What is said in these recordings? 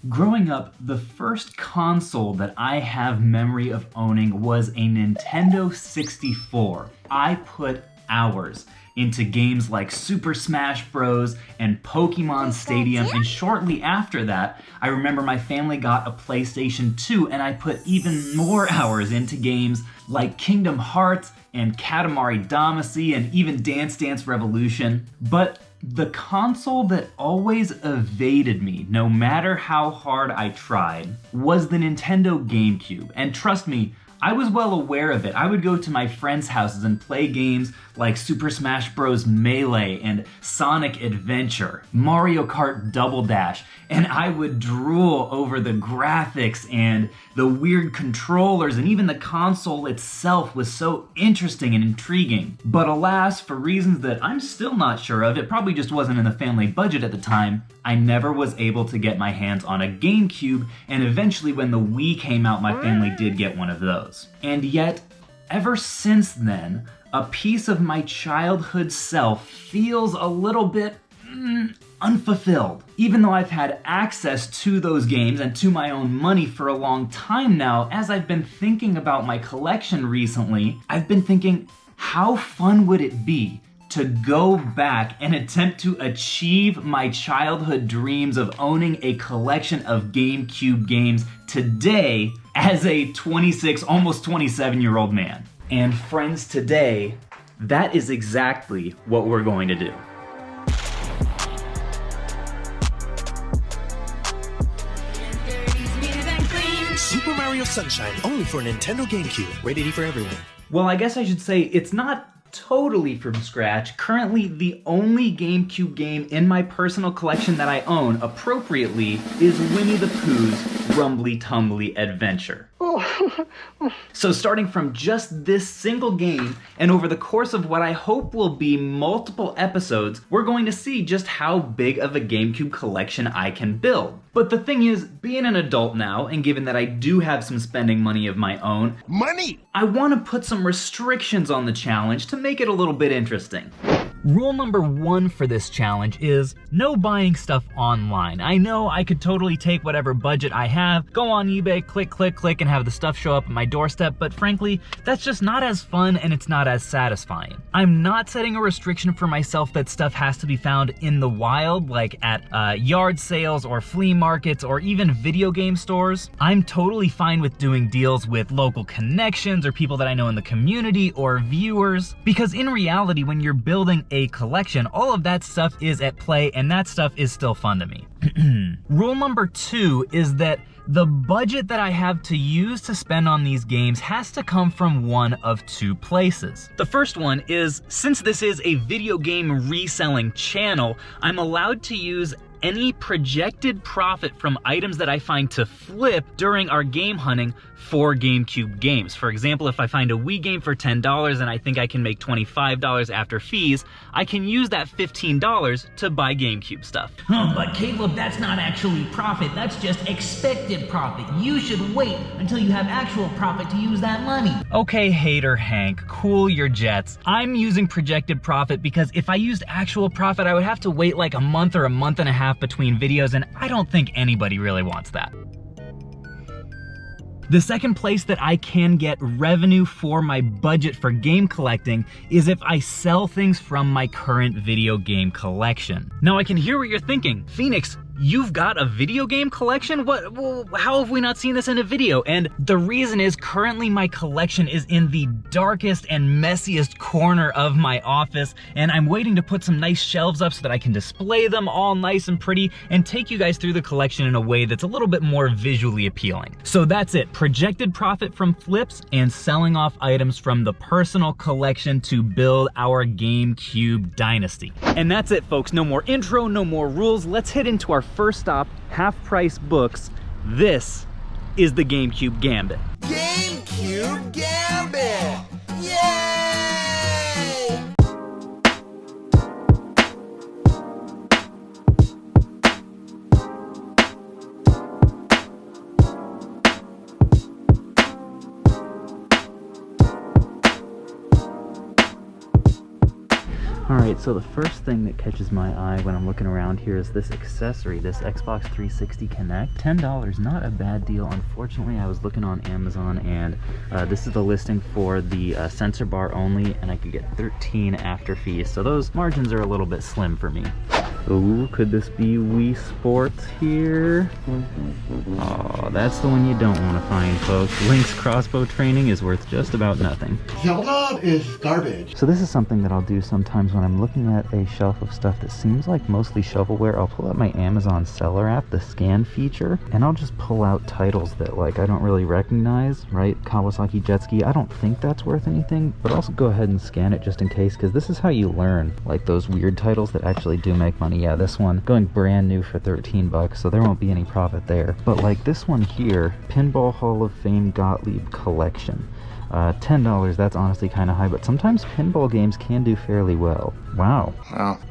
Growing up, the first console that I have memory of owning was a Nintendo 64. I put hours into games like Super Smash Bros. And Pokemon Stadium, and shortly after that, I remember my family got a PlayStation 2 and I put even more hours into games like Kingdom Hearts and Katamari Damacy and even Dance Dance Revolution. But the console that always evaded me, no matter how hard I tried, was the Nintendo GameCube. And trust me, I was well aware of it. I would go to my friends' houses and play games like Super Smash Bros. Melee and Sonic Adventure, Mario Kart Double Dash, and I would drool over the graphics and the weird controllers, and even the console itself was so interesting and intriguing. But alas, for reasons that I'm still not sure of, it probably just wasn't in the family budget at the time, I never was able to get my hands on a GameCube, and eventually when the Wii came out, my family did get one of those. And yet, ever since then, a piece of my childhood self feels a little bit unfulfilled. Even though I've had access to those games and to my own money for a long time now, as I've been thinking about my collection recently, I've been thinking, how fun would it be to go back and attempt to achieve my childhood dreams of owning a collection of GameCube games today as a 26, almost 27-year-old man. And friends, today, that is exactly what we're going to do. Super Mario Sunshine, only for Nintendo GameCube. Rated E for everyone. Well, I guess I should say it's not totally from scratch. Currently, the only GameCube game in my personal collection that I own, appropriately, is Winnie the Pooh's Rumbly Tumbly Adventure. So starting from just this single game, and over the course of what I hope will be multiple episodes, we're going to see just how big of a GameCube collection I can build. But the thing is, being an adult now, and given that I do have some spending money of my own, I want to put some restrictions on the challenge to make it a little bit interesting. Rule number 1 for this challenge is no buying stuff online. I know I could totally take whatever budget I have, go on eBay, click, click, click, and have the stuff show up at my doorstep, but frankly, that's just not as fun and it's not as satisfying. I'm not setting a restriction for myself that stuff has to be found in the wild, like at yard sales or flea markets or even video game stores. I'm totally fine with doing deals with local connections or people that I know in the community or viewers, because in reality, when you're building a collection, all of that stuff is at play and that stuff is still fun to me. Rule number 2 is that the budget that I have to use to spend on these games has to come from one of 2 places. The first one is, since this is a video game reselling channel, I'm allowed to use any projected profit from items that I find to flip during our game hunting for GameCube games. For example, if I find a Wii game for $10 and I think I can make $25 after fees, I can use that $15 to buy GameCube stuff. But Caleb, that's not actually profit, that's just expected profit. You should wait until you have actual profit to use that money. Okay, hater Hank, cool your jets. I'm using projected profit because if I used actual profit, I would have to wait like a month or a month and a half between videos, and I don't think anybody really wants that. The second place that I can get revenue for my budget for game collecting is if I sell things from my current video game collection. Now I can hear what you're thinking. Phoenix, you've got a video game collection? How have we not seen this in a video? And the reason is currently my collection is in the darkest and messiest corner of my office, and I'm waiting to put some nice shelves up so that I can display them all nice and pretty and take you guys through the collection in a way that's a little bit more visually appealing. So that's it, projected profit from flips and selling off items from the personal collection to build our GameCube dynasty. And that's it, folks. No more intro, no more rules. Let's head into our first stop, Half Price Books. This is the GameCube Gambit. GameCube Gambit! Yay! All Alright, so the first thing that catches my eye when I'm looking around here is this accessory, this Xbox 360 Kinect. $10, not a bad deal. Unfortunately, I was looking on Amazon, and this is the listing for the sensor bar only, and I could get 13 after fees. So those margins are a little bit slim for me. Ooh, could this be Wii Sports here? Oh, that's the one you don't want to find, folks. Link's crossbow training is worth just about nothing. Zelda is garbage. So this is something that I'll do sometimes when I'm looking at a shelf of stuff that seems like mostly shovelware. I'll pull out my Amazon seller app, the scan feature, and I'll just pull out titles that like I don't really recognize, right? Kawasaki jet ski, I don't think that's worth anything, but I'll also go ahead and scan it just in case, because this is how you learn like those weird titles that actually do make money. Yeah, this one going brand new for 13 bucks, so there won't be any profit there. But like this one here, Pinball Hall of Fame Gottlieb Collection. $10, that's honestly kind of high, but sometimes pinball games can do fairly well. Wow.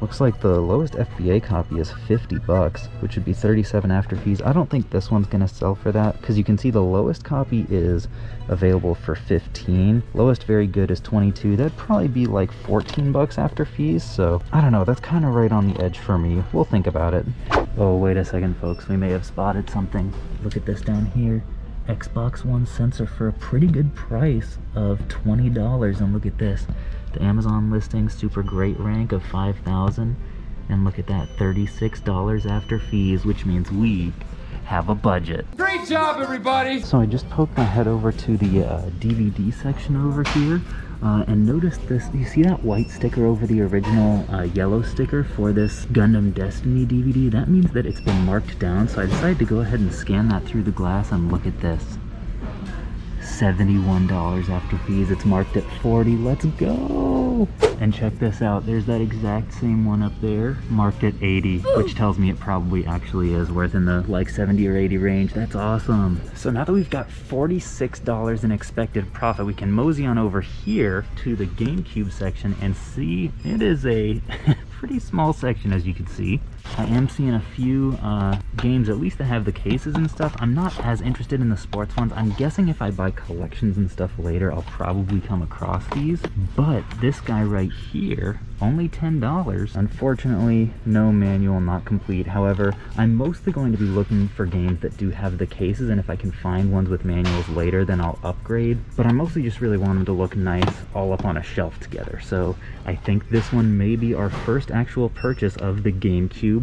Looks like the lowest FBA copy is 50 bucks, which would be 37 after fees. I don't think this one's gonna sell for that, because you can see the lowest copy is available for 15. Lowest very good is 22. That'd probably be like 14 bucks after fees, so I don't know, that's kind of right on the edge for me. We'll think about it. Oh, wait a second, folks, we may have spotted something. Look at this down here. Xbox One sensor for a pretty good price of $20, and look at this, the Amazon listing, super great rank of 5,000, and look at that, $36 after fees, which means we have a budget. Great job, everybody! So I just poked my head over to the DVD section over here, and noticed this. You see that white sticker over the original yellow sticker for this Gundam Destiny DVD? That means that it's been marked down, so I decided to go ahead and scan that through the glass, and look at this. $71 after fees. It's marked at 40. Let's go! And check this out. There's that exact same one up there, marked at 80, which tells me it probably actually is worth in the like 70 or 80 range. That's awesome. So now that we've got $46 in expected profit, we can mosey on over here to the GameCube section and see it is a pretty small section, as you can see. I am seeing a few games, at least that have the cases and stuff. I'm not as interested in the sports ones. I'm guessing if I buy collections and stuff later, I'll probably come across these. But this guy right here, only $10. Unfortunately, no manual, not complete. However, I'm mostly going to be looking for games that do have the cases, and if I can find ones with manuals later, then I'll upgrade. But I mostly just really want them to look nice all up on a shelf together. So I think this one may be our first actual purchase of the GameCube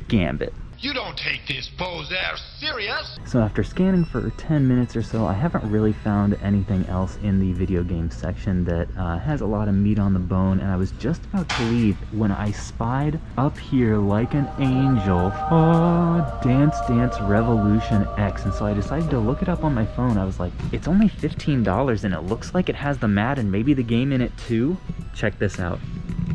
Gambit. You don't take this pose there serious. So after scanning for 10 minutes or so, I haven't really found anything else in the video game section that has a lot of meat on the bone, and I was just about to leave when I spied up here like an angel, Dance Dance Revolution X, and so I decided to look it up on my phone. I was like, it's only $15 and it looks like it has the mat and maybe the game in it too. Check this out.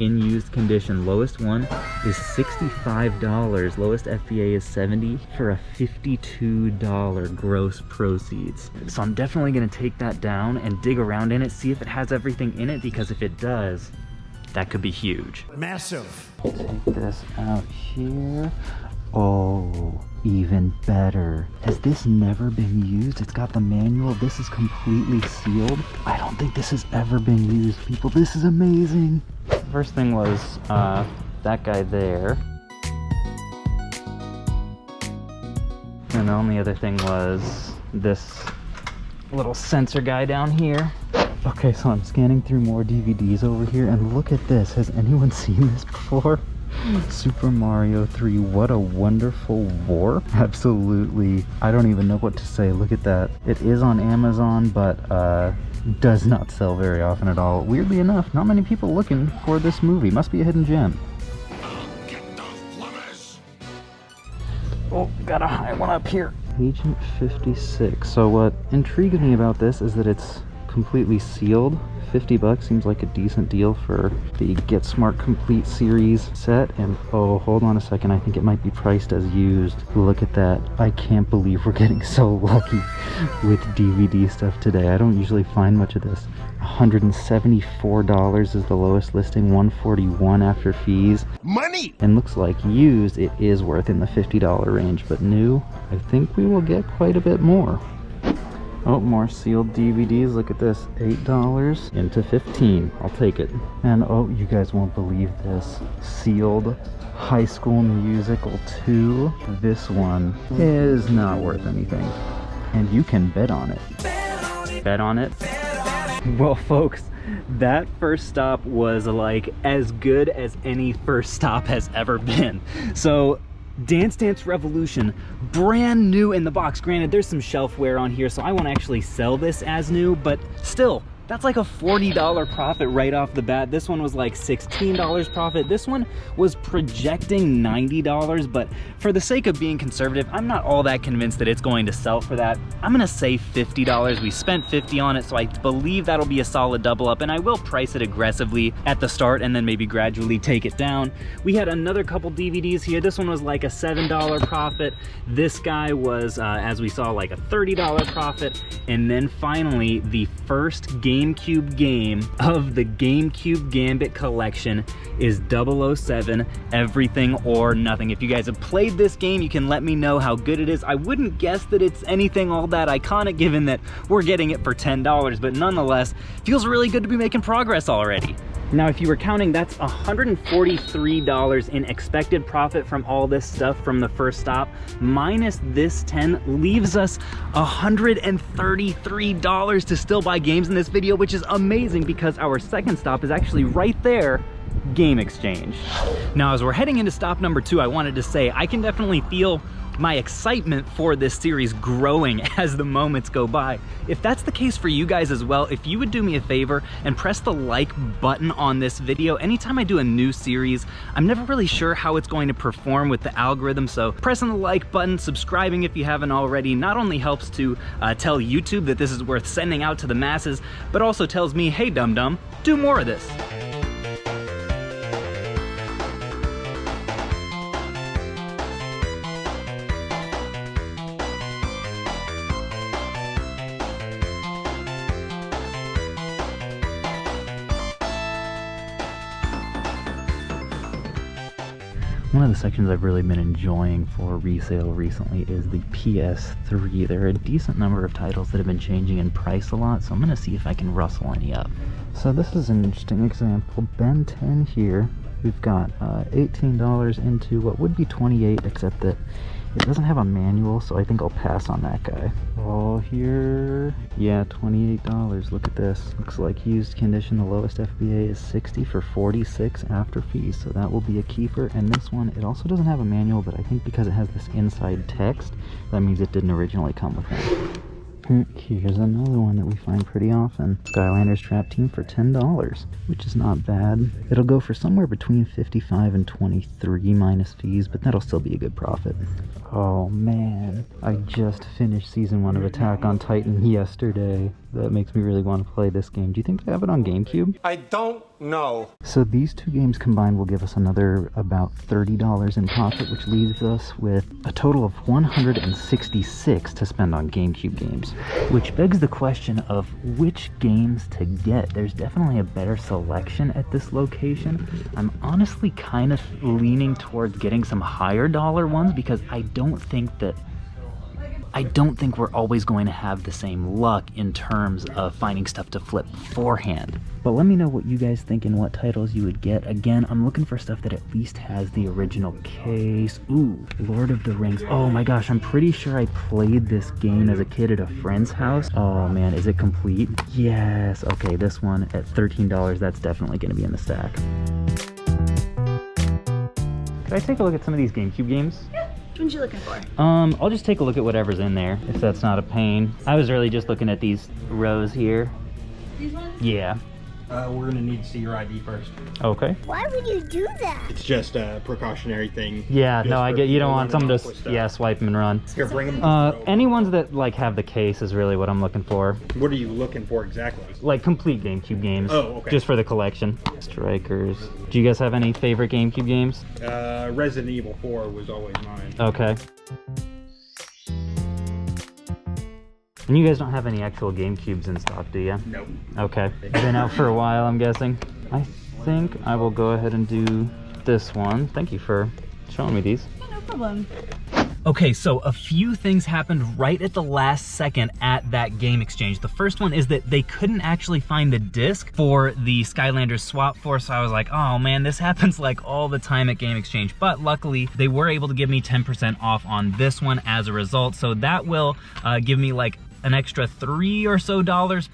In used condition, lowest one is $65, lowest FBA is $70 for a $52 gross proceeds. So I'm definitely gonna take that down and dig around in it, see if it has everything in it, because if it does, that could be huge. Massive. Take this out here. Oh, even better. Has this never been used? It's got the manual. This is completely sealed. I don't think this has ever been used, people. This is amazing. First thing was that guy there. And the only other thing was this little sensor guy down here. Okay, so I'm scanning through more DVDs over here, and look at this. Has anyone seen this before? Super Mario 3, what a wonderful warp. Absolutely, I don't even know what to say. Look at that. It is on Amazon, but does not sell very often at all. Weirdly enough, not many people looking for this movie. Must be a hidden gem. Oh, got a high one up here. Agent 56. So what intrigues me about this is that it's completely sealed. 50 bucks seems like a decent deal for the Get Smart Complete series set. And oh, hold on a second, I think it might be priced as used. Look at that. I can't believe we're getting so lucky with DVD stuff today. I don't usually find much of this. $174 is the lowest listing, $141 after fees. Money! And looks like used, it is worth in the $50 range, but new, I think we will get quite a bit more. Oh, more sealed DVDs. Look at this. $8 into 15. I'll take it. And oh, you guys won't believe this. Sealed High School Musical 2. This one is not worth anything. And you can bet on it. Bet on it? Well, folks, that first stop was like as good as any first stop has ever been. So Dance Dance Revolution, brand new in the box. Granted, there's some shelfware on here, so I won't actually sell this as new, but still, that's like a $40 profit right off the bat. This one was like $16 profit. This one was projecting $90, but for the sake of being conservative, I'm not all that convinced that it's going to sell for that. I'm gonna say $50. We spent $50 on it, so I believe that'll be a solid double up, and I will price it aggressively at the start and then maybe gradually take it down. We had another couple DVDs here. This one was like a $7 profit. This guy was, as we saw, like a $30 profit. And then finally, the first GameCube game of the GameCube Gambit collection is 007 Everything or Nothing. If you guys have played this game, you can let me know how good it is. I wouldn't guess that it's anything all that iconic given that we're getting it for $10, but nonetheless, feels really good to be making progress already. Now, if you were counting, that's $143 in expected profit from all this stuff from the first stop, minus this 10 leaves us $133 to still buy games in this video, which is amazing because our second stop is actually right there, Game Exchange. Now, as we're heading into stop number 2, I wanted to say I can definitely feel my excitement for this series growing as the moments go by. If that's the case for you guys as well, if you would do me a favor and press the like button on this video. Anytime I do a new series, I'm never really sure how it's going to perform with the algorithm, so pressing the like button, subscribing if you haven't already, not only helps to tell YouTube that this is worth sending out to the masses, but also tells me, hey dum-dum, do more of this. One of the sections I've really been enjoying for resale recently is the PS3. There are a decent number of titles that have been changing in price a lot, so I'm going to see if I can rustle any up. So this is an interesting example. Ben 10 here, we've got $18 into what would be $28, except that it doesn't have a manual, so I think I'll pass on that guy. Oh, here, yeah, $28. Look at this. Looks like used condition. The lowest FBA is 60 for 46 after fees, so that will be a keeper. And this one, it also doesn't have a manual, but I think because it has this inside text, that means it didn't originally come with one. Here's another one that we find pretty often. Skylanders Trap Team for $10, which is not bad. It'll go for somewhere between 55 and 23 minus fees, but that'll still be a good profit. Oh man, I just finished season 1 of Attack on Titan yesterday. That makes me really want to play this game. Do you think they have it on GameCube? I don't know. So these two games combined will give us another about $30 in profit, which leaves us with a total of $166 to spend on GameCube games. Which begs the question of which games to get. There's definitely a better selection at this location. I'm honestly kind of leaning towards getting some higher dollar ones because I don't think we're always going to have the same luck in terms of finding stuff to flip beforehand. But let me know what you guys think and what titles you would get. Again, I'm looking for stuff that at least has the original case. Ooh, Lord of the Rings. Oh my gosh, I'm pretty sure I played this game as a kid at a friend's house. Oh man, is it complete? Yes. Okay, this one at $13, that's definitely going to be in the stack. Could I take a look at some of these GameCube games? Which ones you looking for? I'll just take a look at whatever's in there, if that's not a pain. I was really just looking at these rows here. These ones? Yeah. We're gonna need to see your ID first. Okay. Why would you do that? It's just a precautionary thing. Yeah, Just no, I for get you don't no want someone running off with to, stuff. yeah, swipe them and run. Here, bring them. Any ones that like have the case is really what I'm looking for. What are you looking for exactly? Like complete GameCube games. Oh, okay. Just for the collection. Strikers. Do you guys have any favorite GameCube games? Resident Evil 4 was always mine. Okay. And you guys don't have any actual GameCubes in stock, do you? Nope. Okay. Been out for a while, I'm guessing. I think I will go ahead and do this one. Thank you for showing me these. Yeah, no problem. Okay, so a few things happened right at the last second at that game exchange. The first one is that they couldn't actually find the disc for the Skylanders Swap Force, so I was like, oh man, this happens like all the time at game exchange. But luckily, they were able to give me 10% off on this one as a result, so that will give me like an extra $3 or so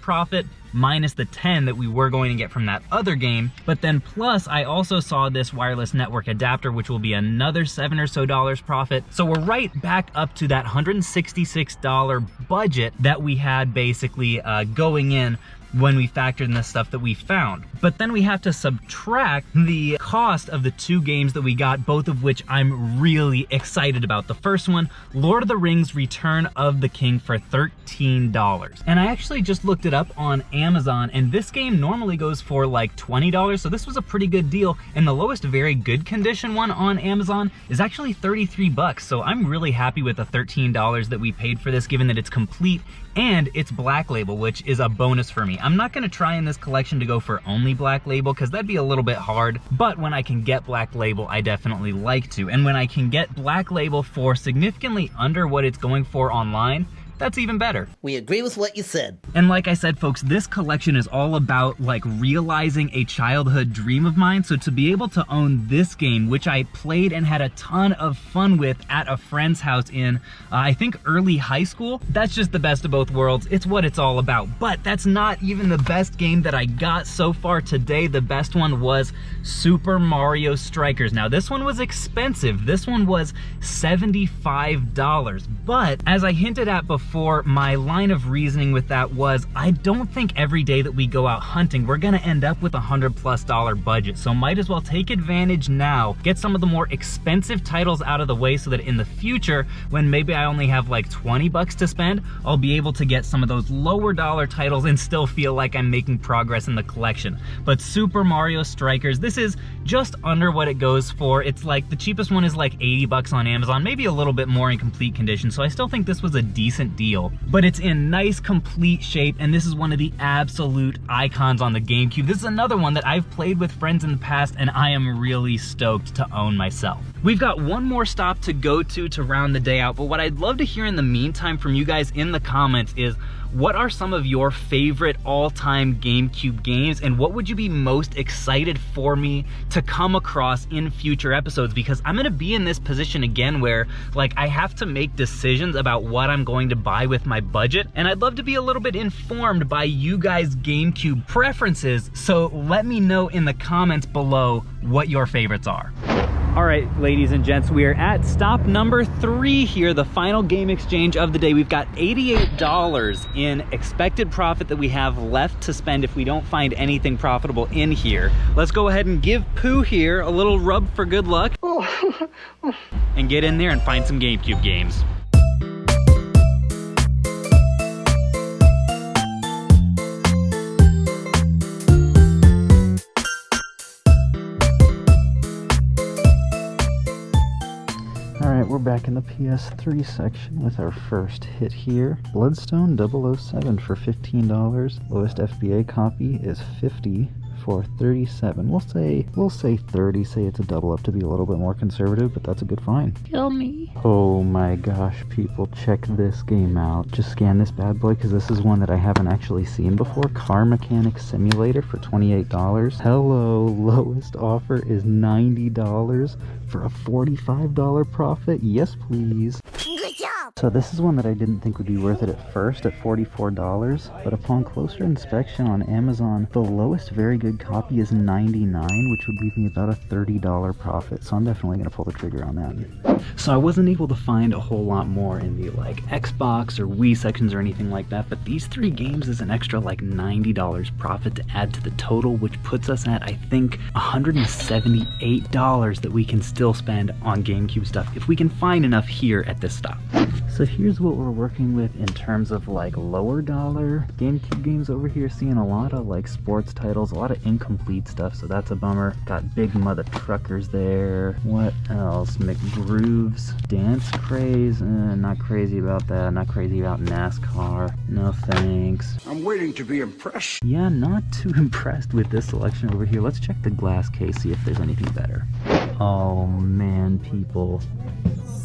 profit, minus the 10 that we were going to get from that other game. But then plus I also saw this wireless network adapter, which will be another $7 or so profit. So we're right back up to that $166 budget that we had basically going in when we factored in the stuff that we found. But then we have to subtract the cost of the two games that we got, both of which I'm really excited about. The first one, Lord of the Rings Return of the King for $13. And I actually just looked it up on Amazon, and this game normally goes for like $20, so this was a pretty good deal. And the lowest very good condition one on Amazon is actually 33 bucks. So I'm really happy with the $13 that we paid for this, given that it's complete and it's Black Label, which is a bonus for me. I'm not gonna try in this collection to go for only Black Label, because that'd be a little bit hard, but when I can get Black Label, I definitely like to. And when I can get Black Label for significantly under what it's going for online, that's even better. We agree with what you said. And like I said, folks, this collection is all about like realizing a childhood dream of mine. So to be able to own this game, which I played and had a ton of fun with at a friend's house in, I think early high school, that's just the best of both worlds. It's what it's all about. But that's not even the best game that I got so far today. The best one was Super Mario Strikers. Now this one was expensive. This one was $75. But as I hinted at before, my line of reasoning with that was, I don't think every day that we go out hunting, we're gonna end up with $100+ budget. So might as well take advantage now, get some of the more expensive titles out of the way so that in the future, when maybe I only have like 20 bucks to spend, I'll be able to get some of those lower dollar titles and still feel like I'm making progress in the collection. But Super Mario Strikers, this is just under what it goes for. It's like, the cheapest one is like 80 bucks on Amazon, maybe a little bit more in complete condition. So I still think this was a decent deal, but it's in nice complete shape, and this is one of the absolute icons on the GameCube. This is another one that I've played with friends in the past, and I am really stoked to own myself. We've got one more stop to go to round the day out, but what I'd love to hear in the meantime from you guys in the comments is, what are some of your favorite all-time GameCube games, and what would you be most excited for me to come across in future episodes? Because I'm gonna be in this position again where like I have to make decisions about what I'm going to buy with my budget, and I'd love to be a little bit informed by you guys' GameCube preferences, so let me know in the comments below what your favorites are. All right, ladies and gents, we are at stop number 3 here, the final game exchange of the day. We've got $88 in expected profit that we have left to spend if we don't find anything profitable in here. Let's go ahead and give Pooh here a little rub for good luck and get in there and find some GameCube games. Alright, we're back in the PS3 section with our first hit here. Bloodstone 007 for $15. Lowest FBA copy is 50 for 37. We'll say 30, say it's a double up to be a little bit more conservative, but that's a good find. Kill me. Oh my gosh, people, check this game out. Just scan this bad boy because this is one that I haven't actually seen before. Car Mechanic Simulator for $28. Hello, lowest offer is $90 for a $45 profit. Yes, please. Good job. So this is one that I didn't think would be worth it at first at $44, but upon closer inspection on Amazon, the lowest very good copy is $99, which would leave me about a $30 profit. So I'm definitely gonna pull the trigger on that. So I wasn't able to find a whole lot more in the like Xbox or Wii sections or anything like that, but these 3 games is an extra like $90 profit to add to the total, which puts us at, I think, $178 that we can still spend on GameCube stuff if we can find enough here at this stop. So here's what we're working with in terms of like lower dollar GameCube games over here. Seeing a lot of like sports titles, a lot of incomplete stuff, so that's a bummer. Got Big Mother Truckers there. What else? McGrooves, Dance Craze, not crazy about that. Not crazy about NASCAR. No thanks. I'm waiting to be impressed. Yeah, not too impressed with this selection over here. Let's check the glass case, see if there's anything better. Oh man, people.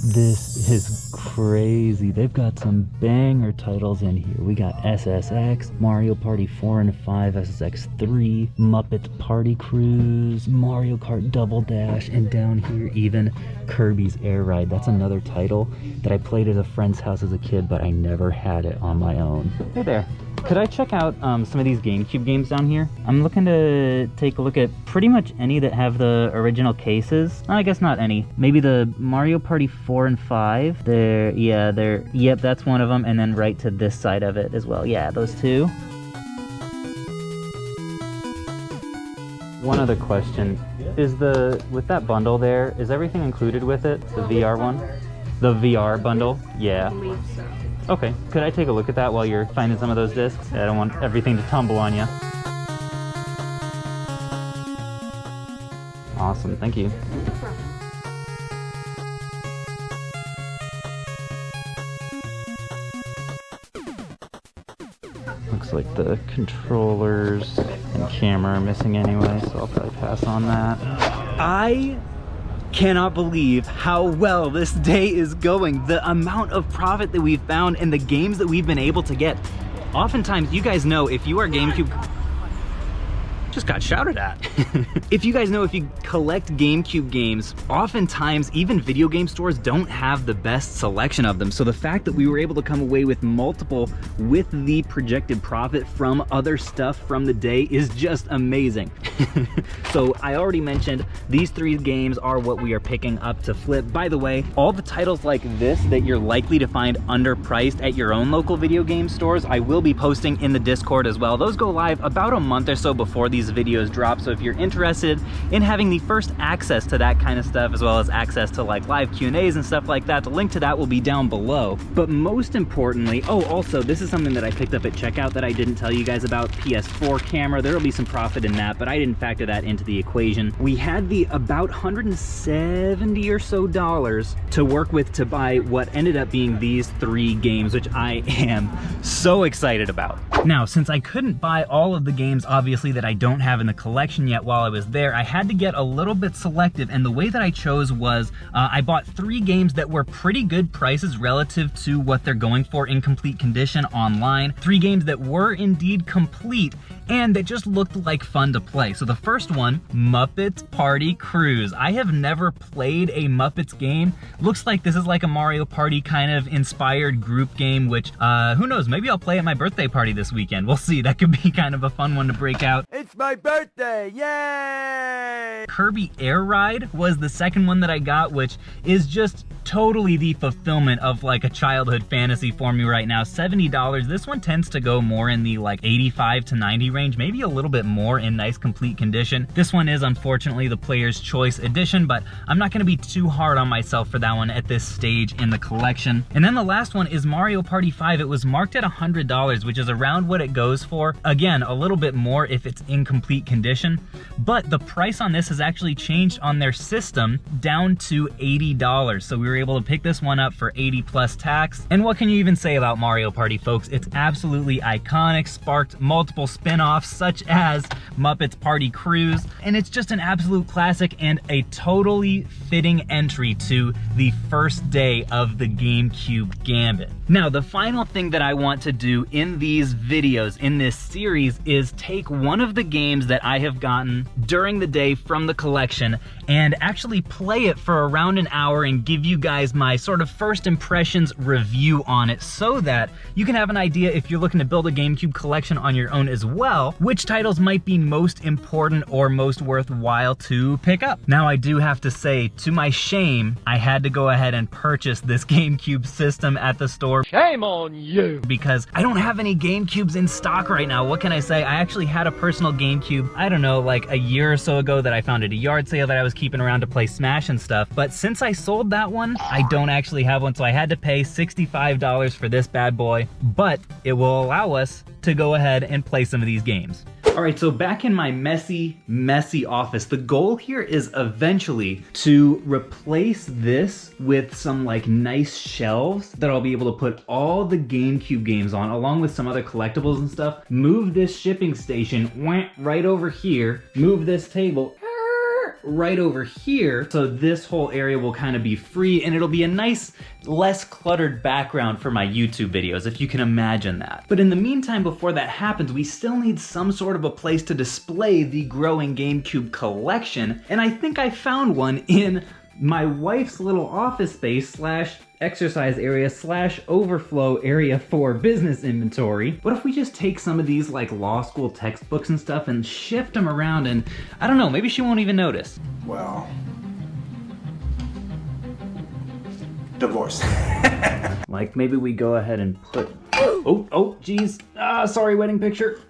This is crazy. They've got some banger titles in here. We got SSX, Mario Party 4 and 5, SSX 3, Muppets Party Cruise, Mario Kart Double Dash, and down here even Kirby's Air Ride. That's another title that I played at a friend's house as a kid, but I never had it on my own. Hey there. Could I check out some of these GameCube games down here? I'm looking to take a look at pretty much any that have the original cases. I guess not any. Maybe the Mario Party 4 and 5. Yep, that's one of them. And then right to this side of it as well. Yeah, those two. One other question. With that bundle there, is everything included with it? The VR one? The VR bundle? Yeah. Okay, could I take a look at that while you're finding some of those discs? I don't want everything to tumble on you. Awesome, thank you. Looks like the controllers and camera are missing anyway, so I'll probably pass on that. I cannot believe how well this day is going. The amount of profit that we've found and the games that we've been able to get. Oftentimes, you guys know if you are GameCube... Just got shouted at. If you guys know, if you collect GameCube games, oftentimes even video game stores don't have the best selection of them. So the fact that we were able to come away with multiple with the projected profit from other stuff from the day is just amazing. So I already mentioned these 3 games are what we are picking up to flip. By the way, all the titles like this that you're likely to find underpriced at your own local video game stores, I will be posting in the Discord as well. Those go live about a month or so before these videos drop, so if you're interested in having the first access to that kind of stuff, as well as access to like live Q&As and stuff like that, the link to that will be down below. But most importantly, also this is something that I picked up at checkout that I didn't tell you guys about. PS4 camera, there will be some profit in that, but I didn't factor that into the equation. We had the about $170 or so to work with to buy what ended up being these 3 games, which I am so excited about. Now, since I couldn't buy all of the games obviously that I don't have in the collection yet while I was there, I had to get a little bit selective, and the way that I chose was I bought 3 games that were pretty good prices relative to what they're going for in complete condition online. 3 games that were indeed complete and that just looked like fun to play. So the first one, Muppets Party Cruise. I have never played a Muppets game. Looks like this is like a Mario Party kind of inspired group game, which who knows, maybe I'll play at my birthday party this weekend. We'll see, that could be kind of a fun one to break out. It's my birthday, yay! Kirby Air Ride was the second one that I got, which is just totally the fulfillment of like a childhood fantasy for me right now. $70. This one tends to go more in the like 85 to 90 range, maybe a little bit more in nice complete condition. This one is unfortunately the Player's Choice Edition, but I'm not gonna be too hard on myself for that one at this stage in the collection. And then the last one is Mario Party 5. It was marked at $100, which is around what it goes for. Again, a little bit more if it's in complete condition, but the price on this has actually changed on their system down to $80. So we were able to pick this one up for 80 plus tax. And what can you even say about Mario Party, folks? It's absolutely iconic, sparked multiple spin-offs such as Muppets Party Cruise, and it's just an absolute classic and a totally fitting entry to the first day of the GameCube Gambit. Now, the final thing that I want to do in these videos, in this series, is take one of the games that I have gotten during the day from the collection and actually play it for around an hour and give you guys my sort of first impressions review on it, so that you can have an idea, if you're looking to build a GameCube collection on your own as well, which titles might be most important or most worthwhile to pick up. Now, I do have to say, to my shame, I had to go ahead and purchase this GameCube system at the store. Shame on you! Because I don't have any GameCubes in stock right now. What can I say? I actually had a personal GameCube, I don't know, like a year or so ago that I found at a yard sale that I was keeping around to play Smash and stuff. But since I sold that one, I don't actually have one, so I had to pay $65 for this bad boy. But it will allow us to go ahead and play some of these games. All right, so back in my messy office, the goal here is eventually to replace this with some like nice shelves that I'll be able to put all the GameCube games on, along with some other collectibles and stuff. Move this shipping station right over here, move this table right over here. So this whole area will kind of be free, and it'll be a nice, less cluttered background for my YouTube videos, if you can imagine that. But in the meantime, before that happens, we still need some sort of a place to display the growing GameCube collection, and I think I found one in my wife's little office space slash exercise area slash overflow area for business inventory. What if we just take some of these like law school textbooks and stuff and shift them around, and I don't know, maybe she won't even notice. Well, divorce. Like maybe we go ahead and put, oh geez, sorry, wedding picture.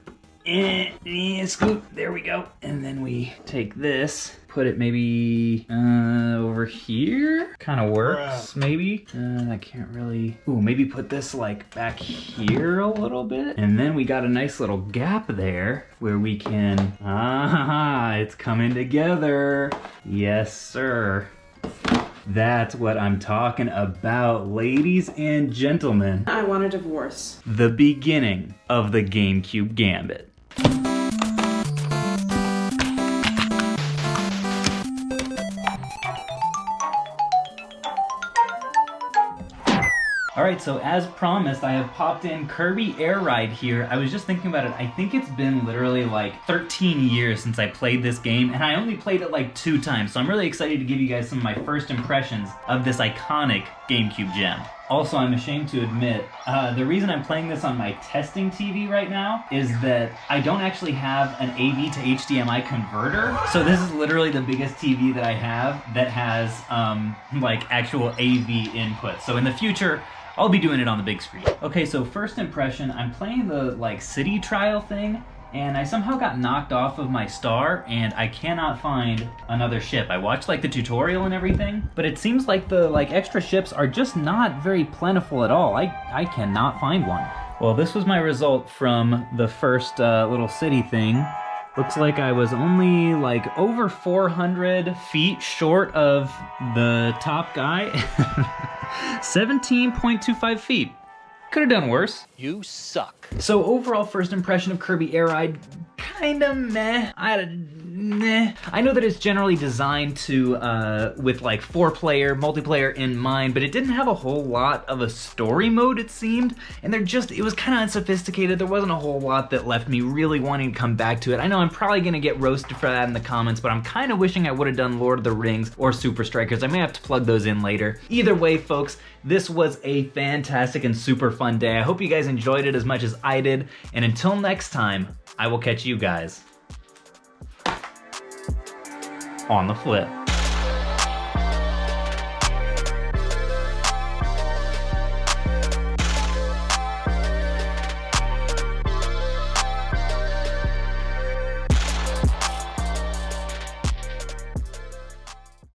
Scoot, there we go. And then we take this, put it maybe over here. Kind of works, maybe. I can't really, ooh, maybe put this like back here a little bit. And then we got a nice little gap there where we can, it's coming together. Yes, sir. That's what I'm talking about, ladies and gentlemen. I want a divorce. The beginning of the GameCube Gambit. Alright, so as promised, I have popped in Kirby Air Ride here. I was just thinking about it. I think it's been literally like 13 years since I played this game, and I only played it like 2 times, so I'm really excited to give you guys some of my first impressions of this iconic GameCube gem. Also, I'm ashamed to admit, the reason I'm playing this on my testing TV right now is that I don't actually have an AV to HDMI converter. So this is literally the biggest TV that I have that has like actual AV input. So in the future, I'll be doing it on the big screen. Okay, so first impression, I'm playing the like city trial thing, and I somehow got knocked off of my star, and I cannot find another ship. I watched like the tutorial and everything, but it seems like the like extra ships are just not very plentiful at all. I cannot find one. Well, this was my result from the first little city thing. Looks like I was only like over 400 feet short of the top guy. 17.25 feet. Could have done worse. You suck. So overall first impression of Kirby Air Ride, kinda meh. I know that it's generally designed to, with like 4-player, multiplayer in mind, but it didn't have a whole lot of a story mode, it seemed. And it was kind of unsophisticated. There wasn't a whole lot that left me really wanting to come back to it. I know I'm probably gonna get roasted for that in the comments, but I'm kind of wishing I would have done Lord of the Rings or Super Strikers. I may have to plug those in later. Either way, folks, this was a fantastic and super fun day. I hope you guys enjoyed it as much as I did. And until next time, I will catch you guys on the flip.